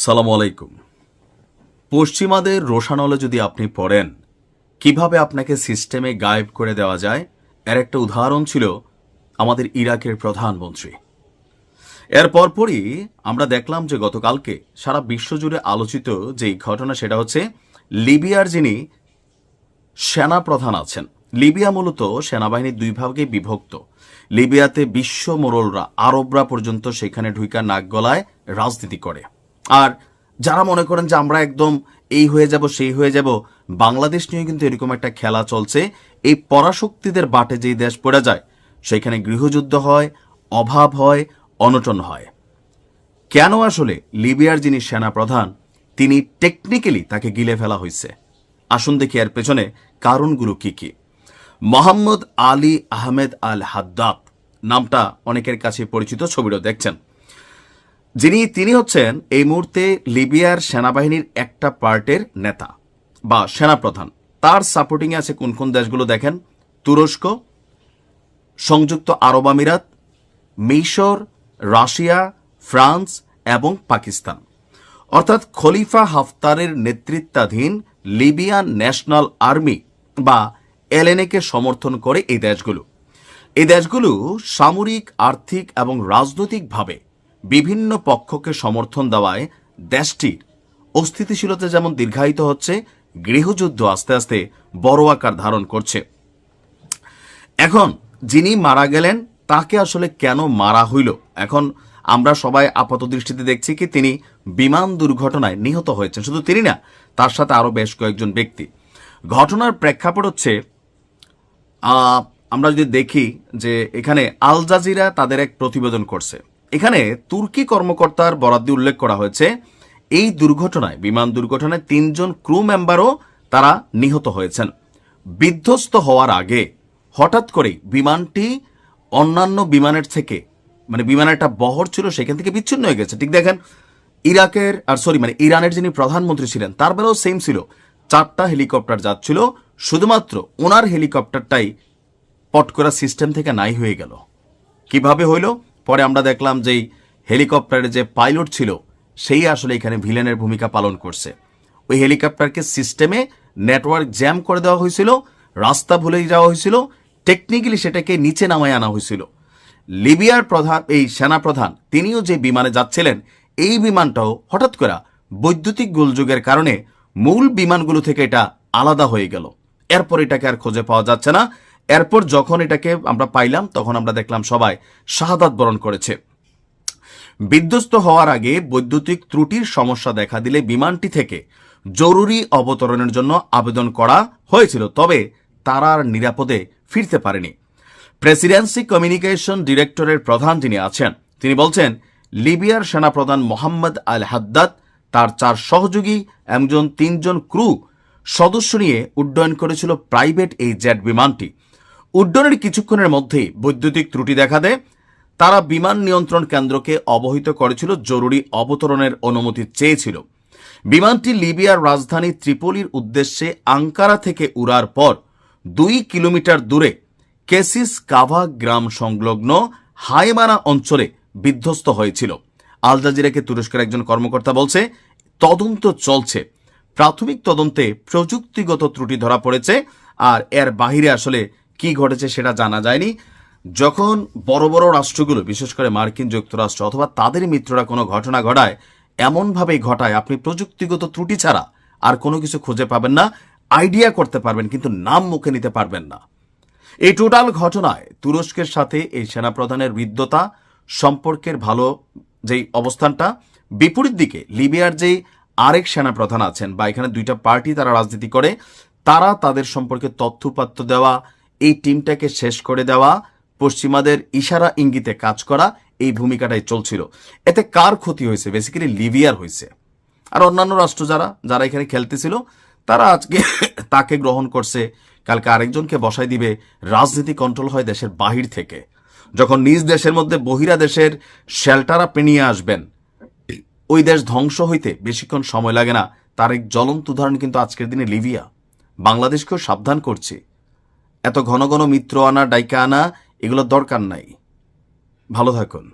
সালামু আলাইকুম। পশ্চিমাদের রোষানলে যদি আপনি পড়েন কিভাবে আপনাকে সিস্টেমে গায়েব করে দেওয়া যায়, এর একটা উদাহরণ ছিল আমাদের ইরাকের প্রধানমন্ত্রী। এর পরপরই আমরা দেখলাম যে গতকালকে সারা বিশ্বজুড়ে আলোচিত যেই ঘটনা সেটা হচ্ছে লিবিয়ার যিনি সেনা প্রধান আছেন। লিবিয়া মূলত সেনাবাহিনীর দুই ভাগে বিভক্ত। লিবিয়াতে বিশ্ব মোড়লরা, আরবরা পর্যন্ত সেখানে ঢুইকা নাক গলায় রাজনীতি করে। আর যারা মনে করেন যে আমরা একদম এই হয়ে যাব সেই হয়ে যাব, বাংলাদেশ নিয়ে কিন্তু এরকম একটা খেলা চলছে। এই পরাশক্তিদের বাটে যেই দেশ পড়ে যায় সেখানে গৃহযুদ্ধ হয়, অভাব হয়, অনটন হয়। কেন আসলে লিবিয়ার যিনি সেনা প্রধান তিনি টেকনিক্যালি তাকে গিলে ফেলা হয়েছে? আসুন দেখি এর পেছনে কারণগুলো কি কি। মোহাম্মদ আলী আহমেদ আল হাদ্দাদ নামটা অনেকের কাছে পরিচিত, ছবিটাও দেখছেন। তিনি হচ্ছেন এই মুহূর্তে লিবিয়ার সেনাবাহিনীর একটা পার্টের নেতা বা সেনাপ্রধান। তার সাপোর্টিংয়ে আছে কোন কোন দেশগুলো দেখেন: তুরস্ক, সংযুক্ত আরব আমিরাত, মিশর, রাশিয়া, ফ্রান্স এবং পাকিস্তান। অর্থাৎ খলিফা হাফতারের নেতৃত্বাধীন লিবিয়ান ন্যাশনাল আর্মি বা এলএনএ-কে সমর্থন করে এই দেশগুলো সামরিক, আর্থিক এবং রাজনৈতিকভাবে বিভিন্ন পক্ষকে সমর্থন দেওয়ায় দেশটির অস্থিতিশীলতা যেমন দীর্ঘায়িত হচ্ছে, গৃহযুদ্ধ আস্তে আস্তে বড় আকার ধারণ করছে। এখন যিনি মারা গেলেন তাকে আসলে কেন মারা হইল? এখন আমরা সবাই আপাত দৃষ্টিতে দেখছি কি তিনি বিমান দুর্ঘটনায় নিহত হয়েছেন। শুধু তিনি না, তার সাথে আরো বেশ কয়েকজন ব্যক্তি। ঘটনার প্রেক্ষাপট হচ্ছে, আমরা যদি দেখি যে এখানে আল জাজিরা তাদের এক প্রতিবেদন করছে। এখানে তুর্কি কর্মকর্তার বরাত দিয়ে উল্লেখ করা হয়েছে এই দুর্ঘটনায়, বিমান দুর্ঘটনায় 3 জন ক্রু মেম্বারও তারা নিহত হয়েছেন। বিধ্বস্ত হওয়ার আগে হঠাৎ করেই বিমানটি অন্যান্য বিমানের থেকে, বিমানের একটা বহর ছিল সেখান থেকে বিচ্ছিন্ন হয়ে গেছে। ঠিক দেখেন, ইরানের যিনি প্রধানমন্ত্রী ছিলেন তার বেলাও সেম ছিল। 4টা হেলিকপ্টার যাচ্ছিল, শুধুমাত্র ওনার হেলিকপ্টারটাই পট করা সিস্টেম থেকে নাই হয়ে গেল। কিভাবে হইল? পরে আমরা দেখলাম যে হেলিকপ্টারের যে পাইলট ছিল সেই আসলে এখানে ভিলেনের ভূমিকা পালন করছে। ওই হেলিকপ্টারকে সিস্টেমে নেটওয়ার্ক জ্যাম করে দেওয়া হয়েছিল, রাস্তা ভুলে যাওয়া হয়েছিল, টেকনিক্যালি সেটাকে নিচে নামায় আনা হয়েছিল। লিবিয়ার এই সেনাপ্রধান তিনিও যে বিমানে যাচ্ছিলেন, এই বিমানটাও হঠাৎ করে বৈদ্যুতিক গোলযোগের কারণে মূল বিমানগুলো থেকে এটা আলাদা হয়ে গেল। এরপর এটাকে আর খুঁজে পাওয়া যাচ্ছে না। এরপর যখন এটাকে আমরা পাইলাম তখন আমরা দেখলাম সবাই শাহাদাত বরণ করেছে। বিধ্বস্ত হওয়ার আগে বৈদ্যুতিক ত্রুটির সমস্যা দেখা দিলে বিমানটি থেকে জরুরি অবতরণের জন্য আবেদন করা হয়েছিল, তবে তারা আর নিরাপদে ফিরতে পারেনি। প্রেসিডেন্সি কমিউনিকেশন ডিরেক্টরের প্রধান যিনি আছেন তিনি বলছেন, লিবিয়ার সেনাপ্রধান মোহাম্মদ আল হাদ্দাদ তার 4 সহযোগী এবং 3 জন ক্রু সদস্য নিয়ে উড্ডয়ন করেছিল প্রাইভেট এই জেট বিমানটি। উড্ডয়নের কিছুক্ষণের মধ্যেই বৈদ্যুতিক ত্রুটি দেখা দেয়। তারা বিমান নিয়ন্ত্রণ কেন্দ্রকে অবহিত করেছিল, জরুরি অবতরণের অনুমতি চেয়েছিল। বিমানটি লিবিয়ার রাজধানী ত্রিপোলির উদ্দেশ্যে আঙ্কারা থেকে উড়ার পর 2 কিলোমিটার দূরে কেসিস কাভা গ্রাম সংলগ্ন হাইমানা অঞ্চলে বিধ্বস্ত হয়েছিল। আল জাজিরাকে তুরস্কের একজন কর্মকর্তা বলছে, তদন্ত চলছে। প্রাথমিক তদন্তে প্রযুক্তিগত ত্রুটি ধরা পড়েছে, আর এর বাহিরে আসলে কি ঘটেছে সেটা জানা যায়নি। যখন বড় বড় রাষ্ট্রগুলো, বিশেষ করে মার্কিন যুক্তরাষ্ট্র অথবা তাদের মিত্ররা কোনো ঘটনা ঘটায়, এমনভাবেই ঘটায় আপনি প্রযুক্তিগত ত্রুটি ছাড়া আর কোনো কিছু খুঁজে পাবেন না। আইডিয়া করতে পারবেন কিন্তু নাম মুখে নিতে পারবেন না। এই টোটাল ঘটনায় তুরস্কের সাথে এই সেনাপ্রধানের হৃদ্যতা সম্পর্কের ভালো যেই অবস্থানটা, বিপরীত দিকে লিবিয়ার যেই আরেক সেনাপ্রধান আছেন বা এখানে 2টা পার্টি তারা রাজনীতি করে, তারা তাদের সম্পর্কে তথ্যপাত্র দেওয়া, এই টিমটাকে শেষ করে দেওয়া, পশ্চিমাদের ইশারা ইঙ্গিতে কাজ করা, এই ভূমিকাটাই চলছিল। এতে কার ক্ষতি হয়েছে? বেসিক্যালি লিবিয়ার হয়েছে। আর অন্যান্য রাষ্ট্র যারা এখানে খেলতেছিল তারা আজকে তাকে গ্রহণ করছে, কালকে আরেকজনকে বসাই দিবে। রাজনীতি কন্ট্রোল হয় দেশের বাহির থেকে। যখন নিজ দেশের মধ্যে বহিরা দেশের শেল্টার আপনি নিয়ে আসবেন, ওই দেশ ধ্বংস হইতে বেশিক্ষণ সময় লাগে না। তার এক জ্বলন্ত উদাহরণ কিন্তু আজকের দিনে লিবিয়া। বাংলাদেশকেও সাবধান করছি, এত ঘন ঘন মিত্র আনা, ডাইকা আনা, এগুলো দরকার নাই। ভালো থাকুন।